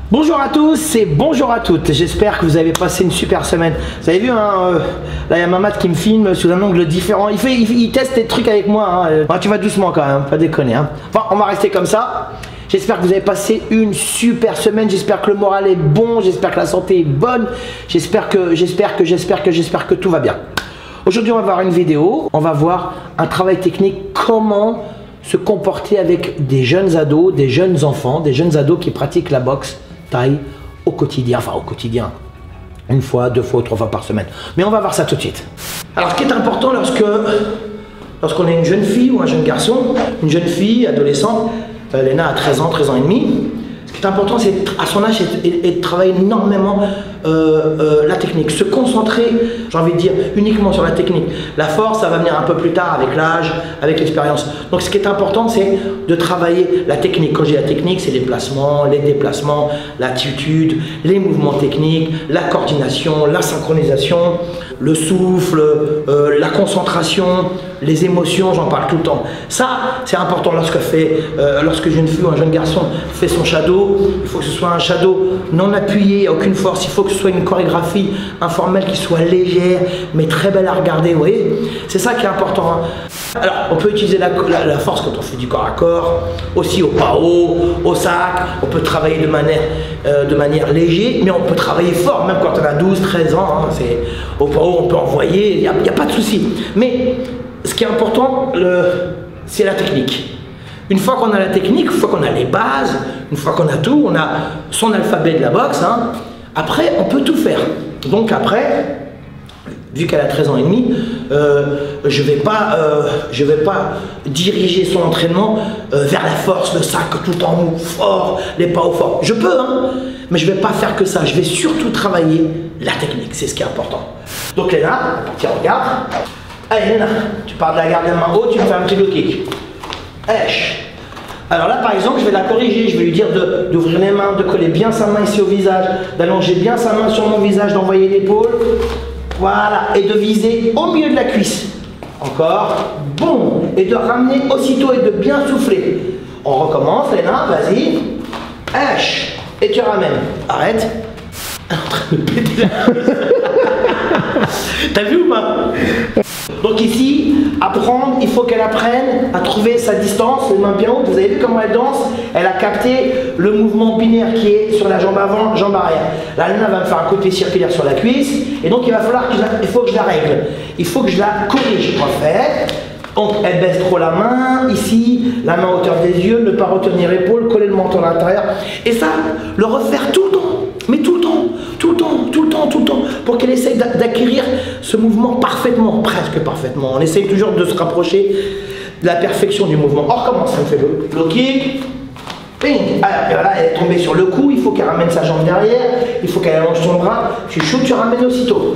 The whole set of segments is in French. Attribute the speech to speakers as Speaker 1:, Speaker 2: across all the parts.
Speaker 1: Bonjour à tous et bonjour à toutes, j'espère que vous avez passé une super semaine. Vous avez vu, hein, là il y a Mamad qui me filme sous un angle différent, il teste des trucs avec moi, hein. Tu vas doucement quand même, pas déconner, hein. Enfin, on va rester comme ça. J'espère que vous avez passé une super semaine, j'espère que le moral est bon, j'espère que la santé est bonne, j'espère que tout va bien. Aujourd'hui on va voir une vidéo, on va voir un travail technique, comment se comporter avec des jeunes ados, des jeunes enfants, des jeunes ados qui pratiquent la boxe thaï au quotidien, enfin au quotidien, une fois, deux fois, trois fois par semaine. Mais on va voir ça tout de suite. Alors ce qui est important lorsqu'on est une jeune fille ou un jeune garçon, une jeune fille, adolescente, Léna a 13 ans et demi, ce qui est important c'est à son âge et de travailler énormément la technique, se concentrer, j'ai envie de dire, uniquement sur la technique. La force, ça va venir un peu plus tard avec l'âge, avec l'expérience. Donc ce qui est important, c'est de travailler la technique. Quand j'ai la technique, c'est les placements, les déplacements, l'attitude, les mouvements techniques, la coordination, la synchronisation, le souffle, la concentration, les émotions, j'en parle tout le temps. Ça, c'est important lorsque une fille ou un jeune garçon fait son shadow. Il faut que ce soit un shadow non appuyé, aucune force. Il faut que ce soit une chorégraphie informelle qui soit légère, mais très belle à regarder, vous voyez. C'est ça qui est important, hein. Alors, on peut utiliser la force quand on fait du corps à corps, aussi au PAO, au sac. On peut travailler de manière légère, mais on peut travailler fort, même quand on a 12, 13 ans. Hein, au PAO, on peut envoyer, il n'y a pas de souci. Mais ce qui est important, c'est la technique. Une fois qu'on a la technique, une fois qu'on a les bases, une fois qu'on a tout, on a son alphabet de la boxe, hein, après, on peut tout faire. Donc après, vu qu'elle a 13 ans et demi, je vais pas diriger son entraînement vers la force, le sac tout en haut, fort, les pas au fort. Je peux, hein, mais je vais pas faire que ça. Je vais surtout travailler la technique, c'est ce qui est important. Donc Léna, tiens, regarde. Allez Léna, tu pars de la garde de main haute, tu me fais un petit low kick. Alors là par exemple, je vais la corriger, je vais lui dire d'ouvrir les mains, de coller bien sa main ici au visage, d'allonger bien sa main sur mon visage, d'envoyer l'épaule. Voilà, et de viser au milieu de la cuisse. Encore, bon, et de ramener aussitôt et de bien souffler. On recommence, Léna, vas-y. Et tu ramènes. Arrête. Elle est en train de péter la T'as vu ou pas? Donc ici, apprendre, il faut qu'elle apprenne à trouver sa distance, les mains bien hautes. Vous avez vu comment elle danse? Elle a capté le mouvement binaire qui est sur la jambe avant, jambe arrière. Là, Léna va me faire un coup de pied circulaire sur la cuisse. Et donc, il va falloir il faut que je la règle. Il faut que je la corrige. En fait, donc, elle baisse trop la main. Ici, la main à hauteur des yeux, ne pas retenir l'épaule, coller le menton à l'intérieur. Et ça, le refaire tout le temps. Mais tout le temps. Pour qu'elle essaye d'acquérir ce mouvement parfaitement, presque parfaitement. On essaye toujours de se rapprocher de la perfection du mouvement. On recommence, on fait le low kick. Ping. Alors, et voilà, elle est tombée sur le cou, il faut qu'elle ramène sa jambe derrière, il faut qu'elle allonge son bras. Tu shoots, tu ramènes aussitôt.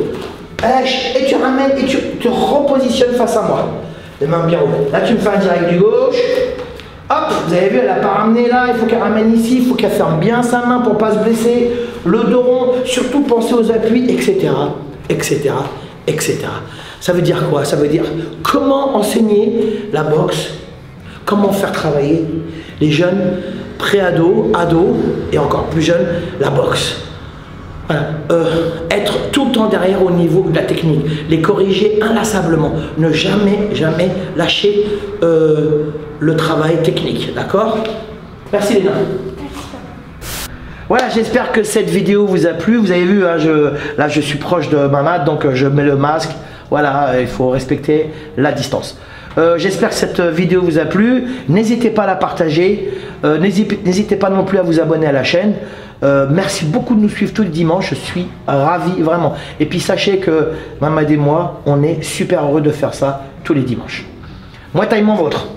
Speaker 1: Et tu ramènes et tu te repositionnes face à moi. Les mains bien hautes. Là, tu me fais un direct du gauche. Hop, vous avez vu, elle n'a pas ramené là, il faut qu'elle ramène ici, il faut qu'elle ferme bien sa main pour ne pas se blesser. Le dos rond, surtout penser aux appuis, etc. Ça veut dire quoi? Ça veut dire comment enseigner la boxe, comment faire travailler les jeunes pré-ados, ados et encore plus jeunes, la boxe. Voilà. Être tout le temps derrière au niveau de la technique, les corriger inlassablement, ne jamais lâcher le travail technique, d'accord? Merci Léna. Voilà, j'espère que cette vidéo vous a plu. Vous avez vu, hein, là je suis proche de Mamad, donc je mets le masque. Voilà, il faut respecter la distance. J'espère que cette vidéo vous a plu. N'hésitez pas à la partager. N'hésitez pas non plus à vous abonner à la chaîne. Merci beaucoup de nous suivre tous les dimanches. Je suis ravi, vraiment. Et puis sachez que Mamad et moi, on est super heureux de faire ça tous les dimanches. Moi, taille mon vôtre.